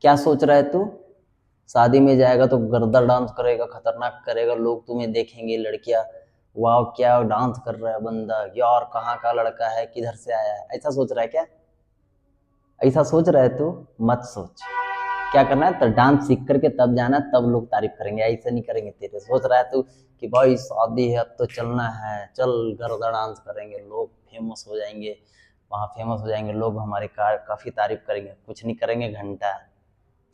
क्या सोच रहा है तू? शादी में जाएगा तो गर्दा डांस करेगा, खतरनाक करेगा, लोग तुम्हें देखेंगे, लड़कियां वाह क्या डांस कर रहा है बंदा, यार कहाँ का लड़का है, किधर से आया है, ऐसा सोच रहा है क्या? ऐसा सोच रहा है तू? मत सोच। क्या करना है तो डांस सीख करके तब जाना, तब लोग तारीफ करेंगे, ऐसे नहीं करेंगे तेरे। सोच रहा है तू कि भाई शादी है अब तो चलना है, चल गर्दा डांस करेंगे, लोग फेमस हो जाएंगे, वहाँ फेमस हो जाएंगे लोग, हमारे काफ़ी तारीफ करेंगे। कुछ नहीं करेंगे घंटा।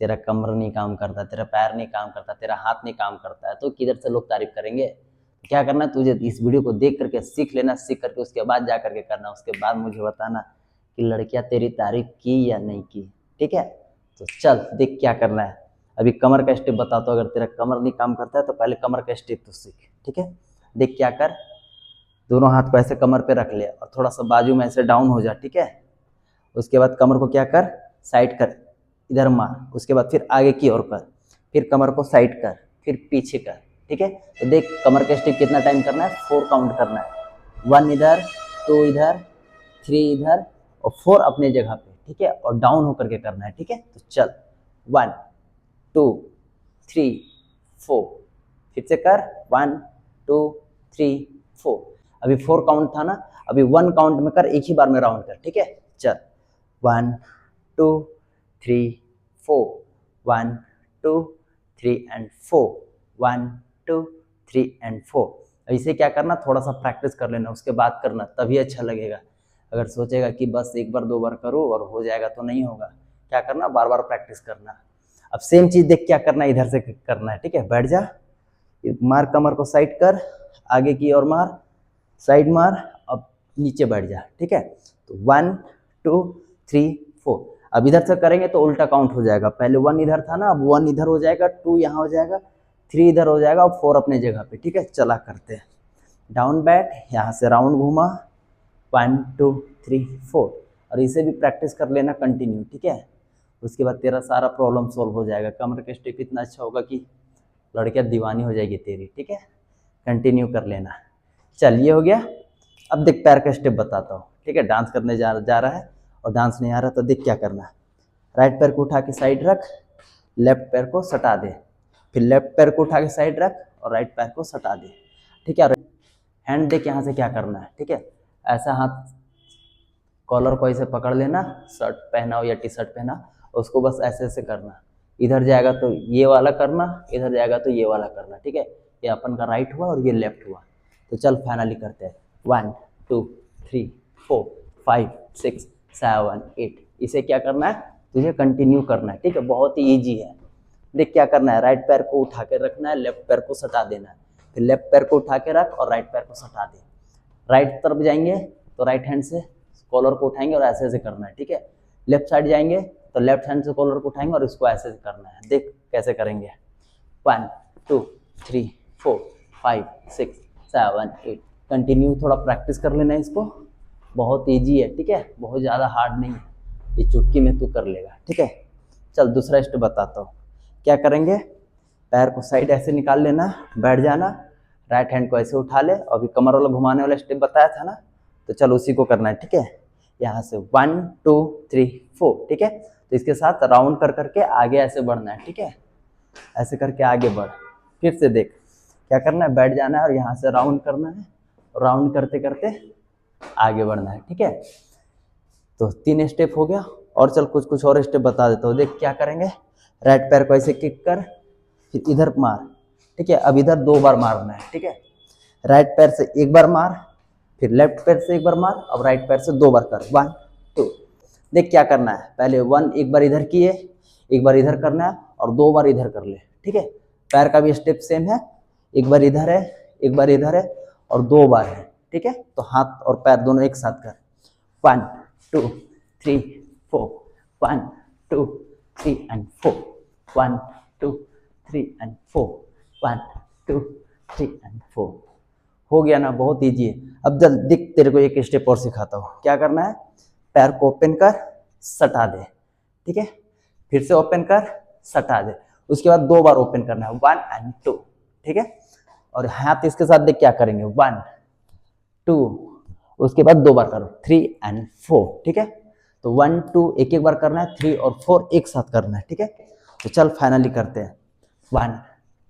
तेरा कमर नहीं काम करता, तेरा पैर नहीं काम करता, तेरा हाथ नहीं काम करता है, तो किधर से लोग तारीफ करेंगे? क्या करना है तुझे, इस वीडियो को देख करके सीख लेना, सीख करके उसके बाद जा करके करना, उसके बाद मुझे बताना कि लड़कियां तेरी तारीफ की या नहीं की। ठीक है, तो चल देख क्या करना है। अभी कमर का स्टेप बताता हूँ, अगर तेरा कमर नहीं काम करता है तो पहले कमर का स्टेप तो सीख। ठीक है, देख क्या कर, दोनों हाथ को ऐसे कमर पे रख ले और थोड़ा सा बाजू में ऐसे डाउन हो जा। ठीक है, उसके बाद कमर को क्या कर, साइड कर, इधर मार, उसके बाद फिर आगे की ओर कर, फिर कमर को साइड कर, फिर पीछे कर। ठीक है, तो देख कमर का स्टेप कितना टाइम करना है, 4 काउंट करना है। 1 इधर, 2 इधर, 3 इधर और 4 अपने जगह पे। ठीक है, और डाउन होकर के करना है। ठीक है, तो चल 1 2 3 4, फिर से कर 1 2 3 4। अभी 4 काउंट था ना, अभी 1 काउंट में कर, एक ही बार में राउंड कर। ठीक है, चल 1 2 3 4, 1 2 3 एंड 4, 1 2 3 एंड 4। ऐसे क्या करना, थोड़ा सा प्रैक्टिस कर लेना, उसके बाद करना, तभी अच्छा लगेगा। अगर सोचेगा कि बस एक बार 2 बार करो और हो जाएगा तो नहीं होगा। क्या करना, बार बार प्रैक्टिस करना। अब सेम चीज देख क्या करना है, इधर से करना है। ठीक है, बैठ जा, मार, कमर को साइड कर, आगे की ओर मार, साइड मार, अब नीचे बैठ जा। ठीक है, तो 1 2 3 4। अब इधर से करेंगे तो उल्टा काउंट हो जाएगा, पहले 1 इधर था ना, अब 1 इधर हो जाएगा, 2 यहाँ हो जाएगा, 3 इधर हो जाएगा और 4 अपने जगह पे। ठीक है, चला करते हैं, डाउन बैठ, यहाँ से राउंड घुमा, 1 2 3 4, और इसे भी प्रैक्टिस कर लेना कंटिन्यू। ठीक है, उसके बाद तेरा सारा प्रॉब्लम सॉल्व हो जाएगा। कमर का स्टेप इतना अच्छा होगा कि लड़कियां दीवानी हो जाएगी तेरी। ठीक है, कंटिन्यू कर लेना। चल ये हो गया। अब देख पैर का स्टेप बताता हूँ। ठीक है, डांस करने जा रहा है और डांस नहीं आ रहा तो देख क्या करना है। राइट पैर को उठा के साइड रख, लेफ्ट पैर को सटा दे, फिर लेफ्ट पैर को उठा के साइड रख और राइट पैर को सटा दे। ठीक है, हैंड देख यहाँ से क्या करना है। ठीक है, ऐसा हाथ कॉलर को ऐसे पकड़ लेना, शर्ट पहना हो या टी शर्ट पहना, उसको बस ऐसे ऐसे करना। इधर जाएगा तो ये वाला करना, इधर जाएगा तो ये वाला करना। ठीक है, ये अपन का राइट हुआ और ये लेफ्ट हुआ। तो चल फाइनली करते हैं, 1 2 3 4 5 6 7 8। इसे क्या करना है, तुझे कंटिन्यू करना है। ठीक है, बहुत ही ईजी है। देख क्या करना है, राइट पैर को उठा के रखना है, लेफ्ट पैर को सटा देना है, फिर लेफ्ट पैर को उठा के रख और राइट पैर को सटा दे। राइट तरफ जाएंगे तो राइट हैंड से कॉलर को उठाएंगे और ऐसे ऐसे करना है। ठीक है, लेफ्ट साइड जाएंगे तो लेफ्ट हैंड से कॉलर को उठाएंगे और इसको ऐसे ऐसे करना है। देख कैसे करेंगे, 1 2 3 4 5 6 7 8। कंटिन्यू थोड़ा प्रैक्टिस कर लेना इसको, बहुत ईजी है। ठीक है, बहुत ज़्यादा हार्ड नहीं है, ये चुटकी में तू कर लेगा। ठीक है, चल दूसरा स्टेप बताता हूँ। क्या करेंगे, पैर को साइड ऐसे निकाल लेना, बैठ जाना, राइट हैंड को ऐसे उठा ले, अभी कमर वाला घुमाने वाला स्टेप बताया था ना, तो चल उसी को करना है। ठीक है, यहाँ से 1 2 3 4। ठीक है, तो इसके साथ राउंड कर करके आगे ऐसे बढ़ना है। ठीक है, ऐसे करके आगे बढ़, फिर से देख क्या करना है, बैठ जाना है और यहाँ से राउंड करना है, राउंड करते करते आगे बढ़ना है। ठीक है, तो 3 स्टेप हो गया। और चल कुछ कुछ और स्टेप बता देता हूँ। देख क्या करेंगे, राइट पैर को ऐसे किक कर, फिर इधर मार। ठीक है, अब इधर 2 बार मारना है। ठीक है, राइट पैर से 1 बार मार, फिर लेफ्ट पैर से 1 बार मार, अब राइट पैर से 2 बार कर, 1 2। देख क्या करना है, पहले 1 एक बार इधर किए, 1 बार इधर करना है और 2 बार इधर कर ले। ठीक है, पैर का भी स्टेप सेम है, 1 बार इधर है, 1 बार इधर है और 2 बार है। ठीक है, तो हाथ और पैर दोनों एक साथ कर, 1 2 3 4, 1 2 3 एंड 4, 1 2 3 एंड 4, 1 2 3 एंड 4। हो गया ना, बहुत ईजी है। अब जल दिख तेरे को एक स्टेप और सिखाता हूँ। क्या करना है, पैर को ओपन कर, सटा दे। ठीक है, फिर से ओपन कर, सटा दे, उसके बाद 2 बार ओपन करना है, 1 एंड 2। ठीक है, और हाथ इसके साथ देख क्या करेंगे, 1 2, उसके बाद 2 बार करो, 3 एंड 4। ठीक है, तो 1 2 एक एक बार करना है, 3 और 4 एक साथ करना है, ठीक है। तो चल फाइनली करते हैं, 1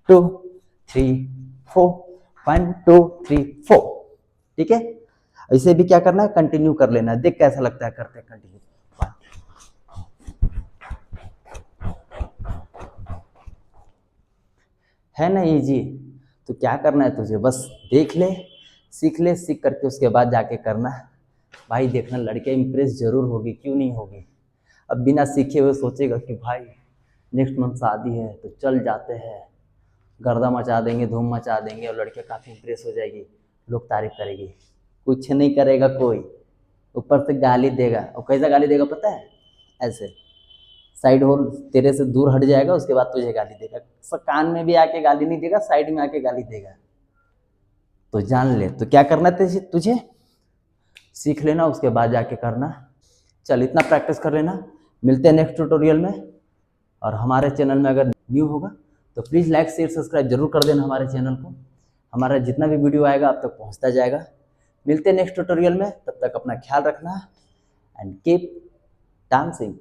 2 3 4, 1 2 3 4, ठीक है। इसे भी क्या करना है, कंटिन्यू कर लेना है, देख कैसा लगता है करते हैं कंटिन्यू। है ना इजी। तो क्या करना है तुझे, बस देख ले, सीख करके उसके बाद जाके करना। भाई देखना लड़कियां इंप्रेस जरूर होगी, क्यों नहीं होगी। अब बिना सीखे हुए सोचेगा कि भाई नेक्स्ट मंथ शादी है तो चल जाते हैं, गर्दा मचा देंगे, धूम मचा देंगे, और लड़कियां काफ़ी इंप्रेस हो जाएगी, लोग तारीफ करेगी। कुछ नहीं करेगा कोई, ऊपर से गाली देगा। और कैसा गाली देगा पता है, ऐसे साइड हो, तेरे से दूर हट जाएगा, उसके बाद तुझे गाली देगा। कान में भी आके गाली नहीं देगा, साइड में आके गाली देगा। तो जान ले, तो क्या करना है तुझे, सीख लेना, उसके बाद जाके करना। चल इतना प्रैक्टिस कर लेना, मिलते हैं नेक्स्ट ट्यूटोरियल में। और हमारे चैनल में अगर न्यू होगा तो प्लीज़ लाइक शेयर सब्सक्राइब जरूर कर देना हमारे चैनल को। हमारा जितना भी वीडियो आएगा आप तक पहुंचता जाएगा। मिलते हैं नेक्स्ट ट्यूटोरियल में, तब तक अपना ख्याल रखना एंड कीप डांसिंग।